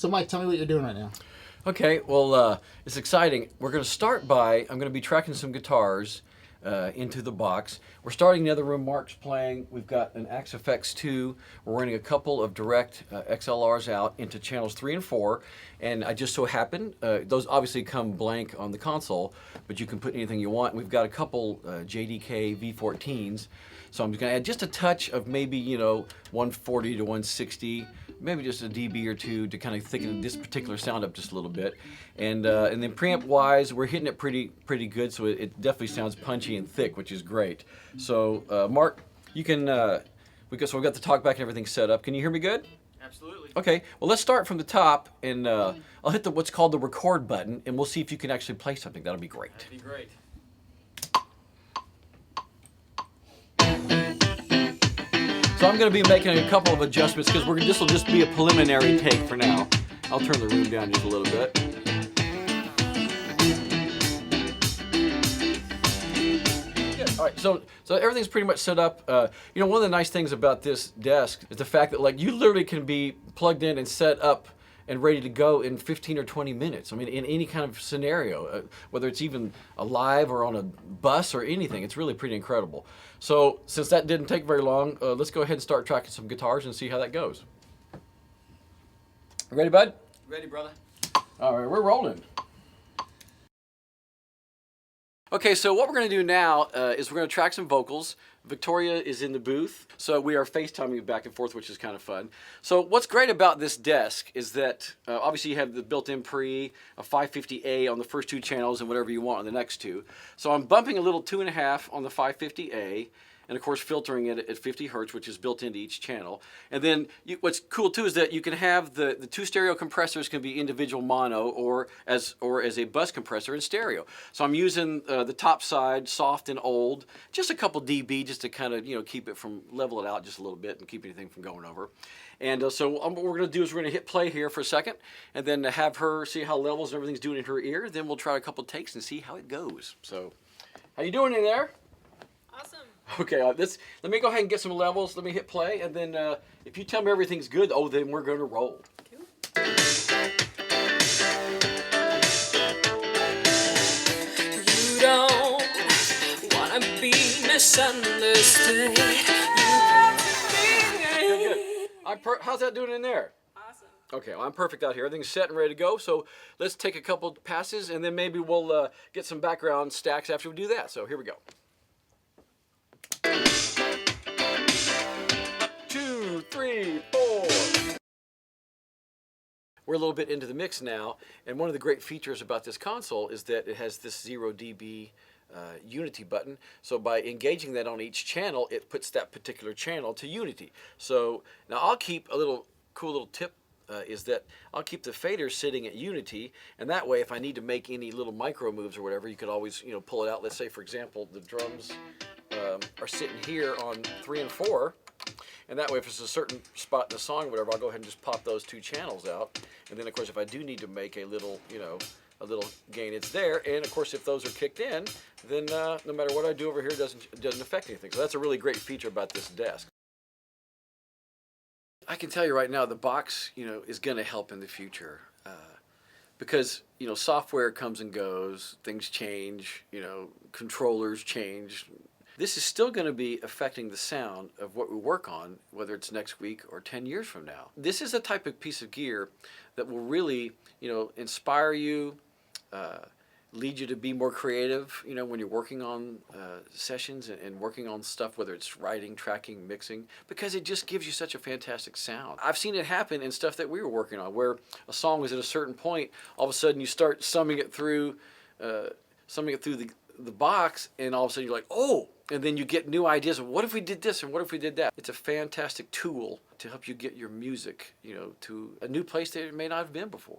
So Mike, tell me what you're doing right now. Okay, well, it's exciting. We're going to start by, I'm going to be tracking some guitars into the box. We're starting in the other room. Mark's playing. We've got an Axe FX 2. We're running a couple of direct XLRs out into channels 3 and 4. And I just so happen, those obviously come blank on the console, but you can put anything you want. We've got a couple JDK V14s. So I'm just going to add just a touch of maybe, 140 to 160, maybe just a dB or two to kind of thicken this particular sound up just a little bit. And then preamp wise, we're hitting it pretty good, so it definitely sounds punchy and thick, which is great. So Mark, you can, we've got the talkback and everything set up. Can you hear me good? Absolutely. Okay, well let's start from the top, and I'll hit what's called the record button, and we'll see if you can actually play something. That'll be great. That'd be great. So I'm going to be making a couple of adjustments because this will just be a preliminary take for now. I'll turn the room down just a little bit. Good. All right, so everything's pretty much set up. One of the nice things about this desk is the fact that you literally can be plugged in and set up and ready to go in 15 or 20 minutes. I mean, in any kind of scenario, whether it's even alive or on a bus or anything, it's really pretty incredible. So since that didn't take very long, let's go ahead and start tracking some guitars and see how that goes. Ready, bud? Ready, brother. All right, we're rolling. Okay, so what we're going to do now is we're going to track some vocals. Victoria is in the booth, so we are FaceTiming back and forth, which is kind of fun. So what's great about this desk is that obviously you have the built-in pre, a 550A on the first two channels and whatever you want on the next two. So I'm bumping a little 2.5 on the 550A, and of course filtering it at 50 hertz, which is built into each channel. And then what's cool too is that you can have the two stereo compressors can be individual mono or as a bus compressor in stereo. So I'm using the top side, soft and old, just a couple dB just to kind of keep it from level it out just a little bit and keep anything from going over. And so what we're going to do is we're going to hit play here for a second, and then have her see how levels and everything's doing in her ear. Then we'll try a couple takes and see how it goes. So, how you doing in there? Awesome. Okay, let me go ahead and get some levels. Let me hit play, and then if you tell me everything's good, then we're going to roll. Cool. You don't want to be misunderstood. Good. How's that doing in there? Awesome. Okay, well, I'm perfect out here. Everything's set and ready to go. So let's take a couple passes, and then maybe we'll get some background stacks after we do that. So here we go. 2, 3, 4. We're a little bit into the mix now, and one of the great features about this console is that it has this 0 dB unity button. So by engaging that on each channel, it puts that particular channel to unity. So now I'll keep a cool little tip is that I'll keep the fader sitting at unity, and that way if I need to make any little micro moves or whatever, you could always pull it out. Let's say for example the drums are sitting here on 3 and 4, and that way if it's a certain spot in the song or whatever, I'll go ahead and just pop those two channels out. And then of course if I do need to make a little a little gain, it's there. And of course if those are kicked in, then no matter what I do over here, it doesn't affect anything. So that's a really great feature about this desk. I can tell you right now, the box is going to help in the future because software comes and goes, things change, controllers change. This is still going to be affecting the sound of what we work on, whether it's next week or 10 years from now. This is a type of piece of gear that will really, inspire you, lead you to be more creative, when you're working on sessions and working on stuff, whether it's writing, tracking, mixing, because it just gives you such a fantastic sound. I've seen it happen in stuff that we were working on, where a song was at a certain point, all of a sudden you start summing it through the box, and all of a sudden you're like, oh, and then you get new ideas of what if we did this and what if we did that. It's a fantastic tool to help you get your music, to a new place that it may not have been before.